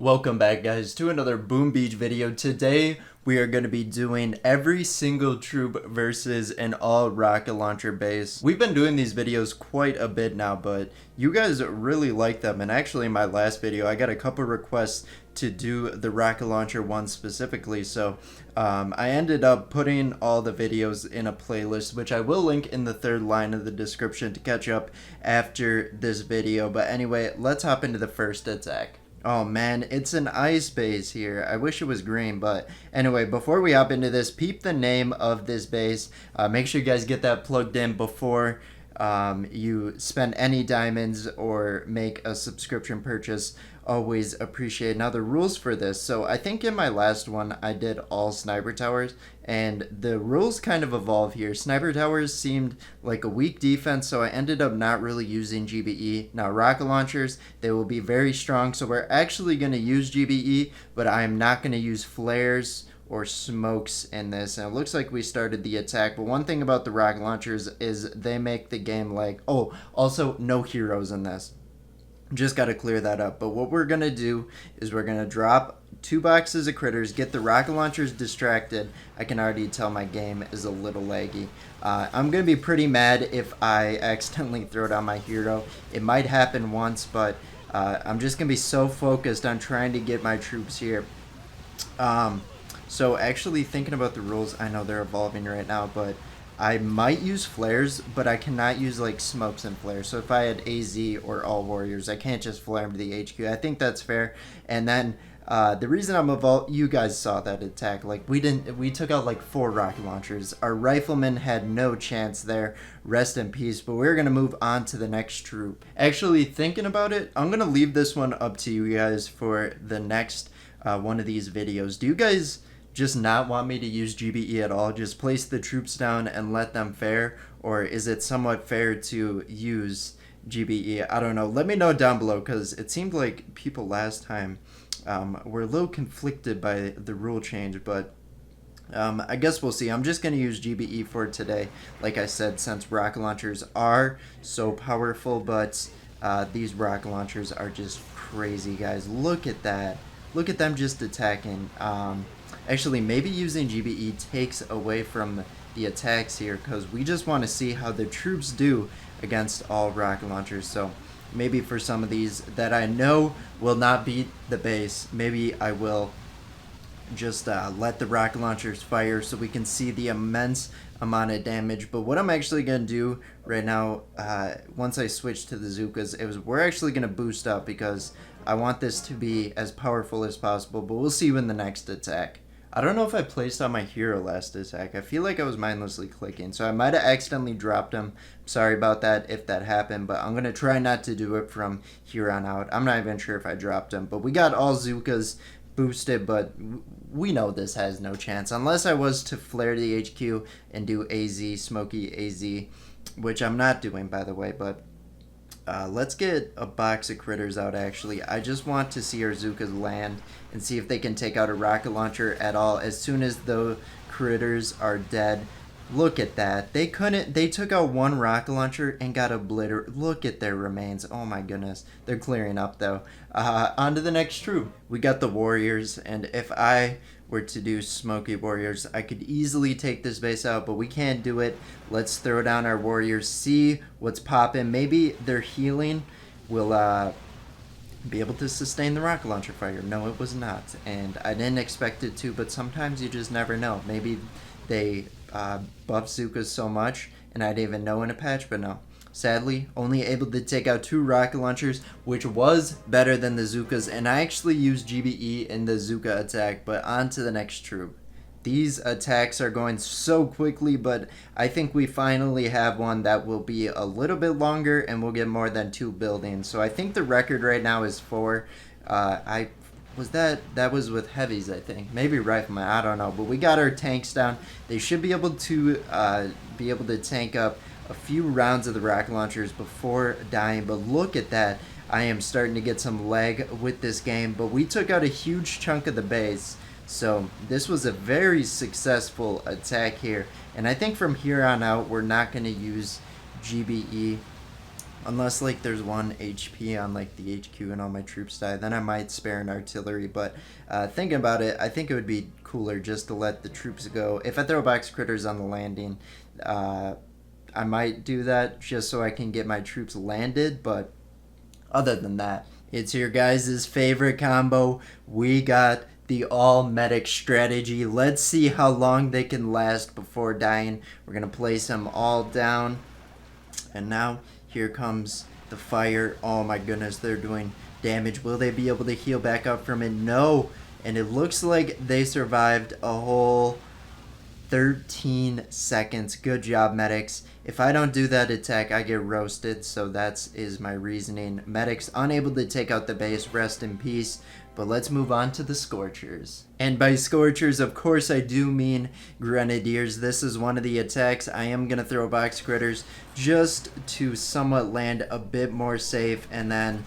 Welcome back, guys, to another Boom Beach video. Today we are going to be doing every single troop versus an all rocket launcher base. We've been doing these videos quite a bit now, but you guys really like them, and actually in my last video I got a couple requests to do the rocket launcher one specifically, so I ended up putting all the videos in a playlist, which I will link in the third line of the description to catch up after this video. But anyway, let's hop into the first attack. Oh man, it's an ice base here. I wish it was green, but anyway, before we hop into this, peep the name of this base. Make sure you guys get that plugged in before you spend any diamonds or make a subscription purchase. Always appreciate. Now the rules for this, so I think in my last one I did all sniper towers, and the rules kind of evolve here. Sniper towers seemed like a weak defense, so I ended up not really using GBE. Now rocket launchers, they will be very strong, so we're actually going to use GBE, but I am not going to use flares or smokes in this. And it looks like we started the attack, but one thing about the rocket launchers is they make the game lag. Oh, also no heroes in this. Just got to clear that up. But what we're going to do is we're going to drop 2 boxes of critters, get the rocket launchers distracted. I can already tell my game is a little laggy. I'm going to be pretty mad if I accidentally throw down my hero. It might happen once, but I'm just going to be so focused on trying to get my troops here. So actually thinking about the rules, I know they're evolving right now, but I might use flares, but I cannot use like smokes and flares. So if I had AZ or all warriors, I can't just flare them to the HQ. I think that's fair. And then the reason I'm you guys saw that attack. Like we took out like 4 rocket launchers. Our riflemen had no chance there. Rest in peace. But we're gonna move on to the next troop. Actually, thinking about it, I'm gonna leave this one up to you guys for the next one of these videos. Do you guys just not want me to use GBE at all? Just place the troops down and let them fare? Or is it somewhat fair to use GBE? I don't know. Let me know down below, because it seemed like people last time were a little conflicted by the rule change, but I guess we'll see. I'm just going to use GBE for today, like I said, since rocket launchers are so powerful, but these rocket launchers are just crazy, guys. Look at that. Look at them just attacking. Actually, maybe using GBE takes away from the attacks here, because we just want to see how the troops do against all rocket launchers. So maybe for some of these that I know will not beat the base, maybe I will just let the rocket launchers fire so we can see the immense amount of damage. But what I'm actually going to do right now, once I switch to the Zookas, we're actually going to boost up, because I want this to be as powerful as possible. But we'll see you in the next attack. I don't know if I placed on my hero last attack. I feel like I was mindlessly clicking, so I might have accidentally dropped him. Sorry about that if that happened, but I'm going to try not to do it from here on out. I'm not even sure if I dropped him, but we got all Zookas boosted, but we know this has no chance unless I was to flare the HQ and do AZ, Smoky AZ, which I'm not doing, by the way. But let's get a box of critters out. Actually, I just want to see our Zookas land and see if they can take out a rocket launcher at all. As soon as the critters are dead, look at that. They couldn't. They took out 1 rocket launcher and got obliterated. Look at their remains. Oh my goodness. They're clearing up though. On to the next troop. We got the warriors, and if I were to do Smoky Warriors, I could easily take this base out, but we can't do it. Let's throw down our warriors, see what's popping. Maybe their healing will be able to sustain the rocket launcher fire. No, it was not, and I didn't expect it to, but sometimes you just never know. Maybe they buff Zookas so much and I didn't even know in a patch, but no. Sadly, only able to take out 2 rocket launchers, which was better than the Zookas, and I actually used GBE in the Zooka attack. But on to the next troop. These attacks are going so quickly, but I think we finally have one that will be a little bit longer and we'll get more than 2 buildings. So I think the record right now is 4. That was with heavies, I think. Maybe riflemen, I don't know. But we got our tanks down. They should be able to tank up a few rounds of the rocket launchers before dying. But look at that. I am starting to get some lag with this game. But we took out a huge chunk of the base. So this was a very successful attack here. And I think from here on out, we're not going to use GBE. Unless like there's 1 HP on like the HQ and all my troops die, then I might spare an artillery. But thinking about it, I think it would be cooler just to let the troops go. If I throw box critters on the landing, I might do that just so I can get my troops landed. But other than that, it's your guys' favorite combo. We got the all medic strategy. Let's see how long they can last before dying. We're gonna place them all down, and now here comes the fire. Oh my goodness, they're doing damage. Will they be able to heal back up from it? No. And it looks like they survived a whole 13 seconds. Good job, medics. If I don't do that attack, I get roasted. So that is my reasoning. Medics unable to take out the base. Rest in peace. But let's move on to the Scorchers. And by Scorchers, of course, I do mean Grenadiers. This is one of the attacks. I am going to throw box critters just to somewhat land a bit more safe. And then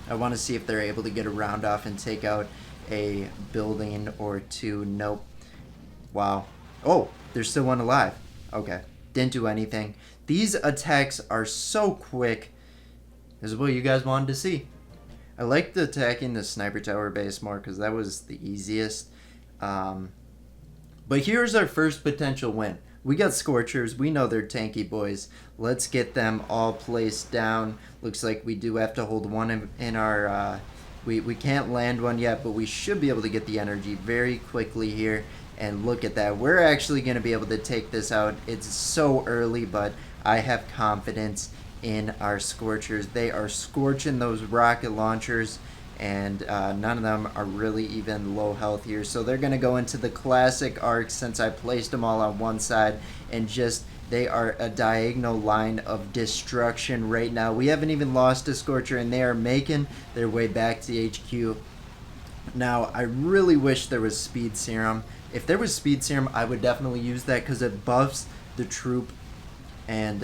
I want to see if they're able to get a round off and take out a building or two. Nope. Wow. Oh, there's still one alive. Okay. Didn't do anything. These attacks are so quick. This is what you guys wanted to see. I liked attacking the sniper tower base more because that was the easiest. But here's our first potential win. We got Scorchers. We know they're tanky boys. Let's get them all placed down. Looks like we do have to hold one in our... We can't land one yet, but we should be able to get the energy very quickly here. And look at that. We're actually going to be able to take this out. It's so early, but I have confidence in our Scorchers. They are scorching those rocket launchers, and none of them are really even low health here. So they're going to go into the classic arc since I placed them all on one side, and just they are a diagonal line of destruction right now. We haven't even lost a Scorcher, and they are making their way back to the HQ. Now, I really wish there was speed serum. If there was speed serum, I would definitely use that because it buffs the troop, and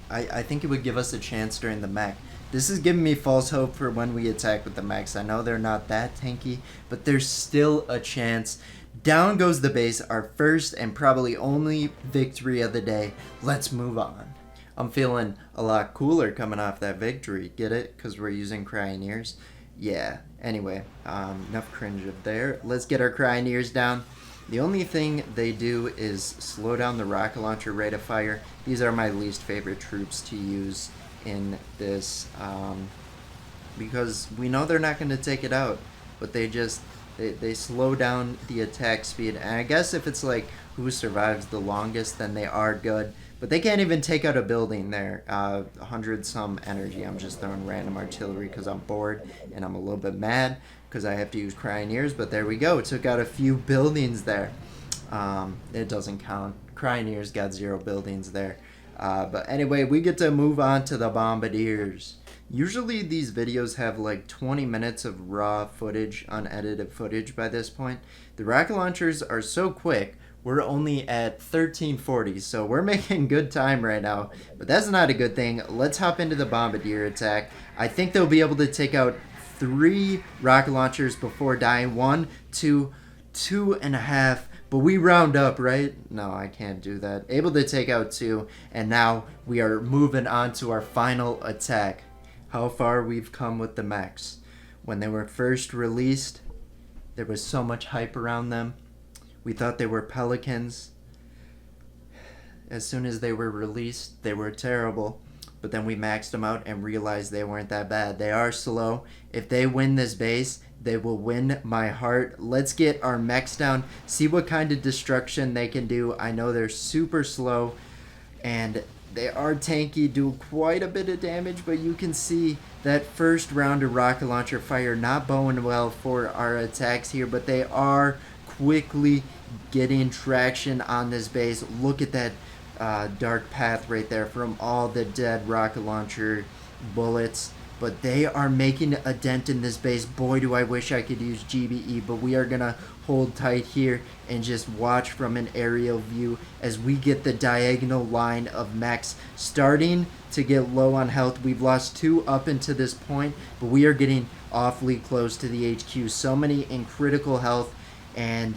I think it would give us a chance during the mech. This is giving me false hope for when we attack with the mechs. I know they're not that tanky, but there's still a chance. Down goes the base, our first and probably only victory of the day. Let's move on. I'm feeling a lot cooler coming off that victory. Get it? Because we're using Cryoneers. Yeah. Anyway, enough cringe up there. Let's get our Cryoneers down. The only thing they do is slow down the rocket launcher rate of fire. These are my least favorite troops to use in this because we know they're not going to take it out, but they slow down the attack speed. And I guess if it's like who survives the longest, then they are good. But they can't even take out a building there. 100 some energy. I'm just throwing random artillery because I'm bored and I'm a little bit mad because I have to use Cryoneers. But there we go. Took out a few buildings there. It doesn't count. Cryoneers got 0 buildings there. But anyway, we get to move on to the Bombardiers. Usually these videos have like 20 minutes of raw footage, unedited footage by this point. The rocket launchers are so quick. We're only at 1340, so we're making good time right now. But that's not a good thing. Let's hop into the Bombardier attack. I think they'll be able to take out 3 rocket launchers before dying. 1, 2, 2.5. But we round up, right? No, I can't do that. Able to take out 2, and now we are moving on to our final attack. How far we've come with the mechs. When they were first released, there was so much hype around them. We thought they were pelicans. As soon as they were released, they were terrible. But then we maxed them out and realized they weren't that bad. They are slow. If they win this base, they will win my heart. Let's get our mechs down. See what kind of destruction they can do. I know they're super slow. And they are tanky, do quite a bit of damage. But you can see that first round of rocket launcher fire not bowing well for our attacks here. But they are quickly getting traction on this base. Look at that dark path right there from all the dead rocket launcher bullets. But they are making a dent in this base. Boy, do I wish I could use GBE, but we are going to hold tight here and just watch from an aerial view as we get the diagonal line of mechs starting to get low on health. We've lost 2 up until this point, but we are getting awfully close to the HQ. So many in critical health, and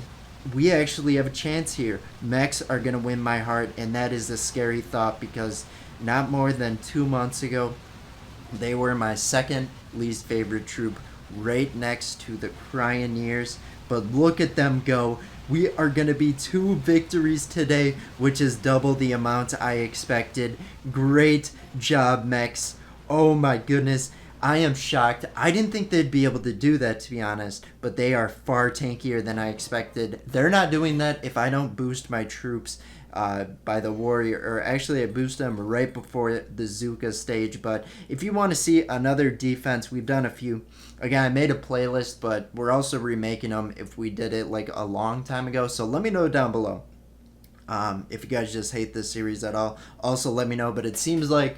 we actually have a chance here. Mechs are going to win my heart, and that is a scary thought because not more than 2 months ago. They were my second least favorite troop, right next to the Cryoneers. But look at them go. We are going to be 2 victories today, which is double the amount I expected. Great job, mechs. Oh my goodness. I am shocked. I didn't think they'd be able to do that, to be honest, but they are far tankier than I expected. They're not doing that if I don't boost my troops by the warrior, or actually I boost them right before the Zuka stage. But if you want to see another defense, we've done a few. Again, I made a playlist, but we're also remaking them if we did it like a long time ago. So let me know down below. If you guys just hate this series at all, also let me know. But it seems like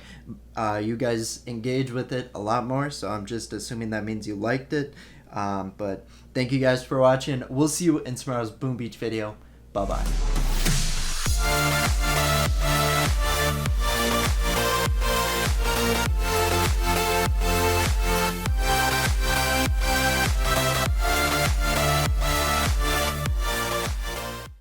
you guys engage with it a lot more, so I'm just assuming that means you liked it. But thank you guys for watching. We'll see you in tomorrow's Boom Beach video. Bye bye.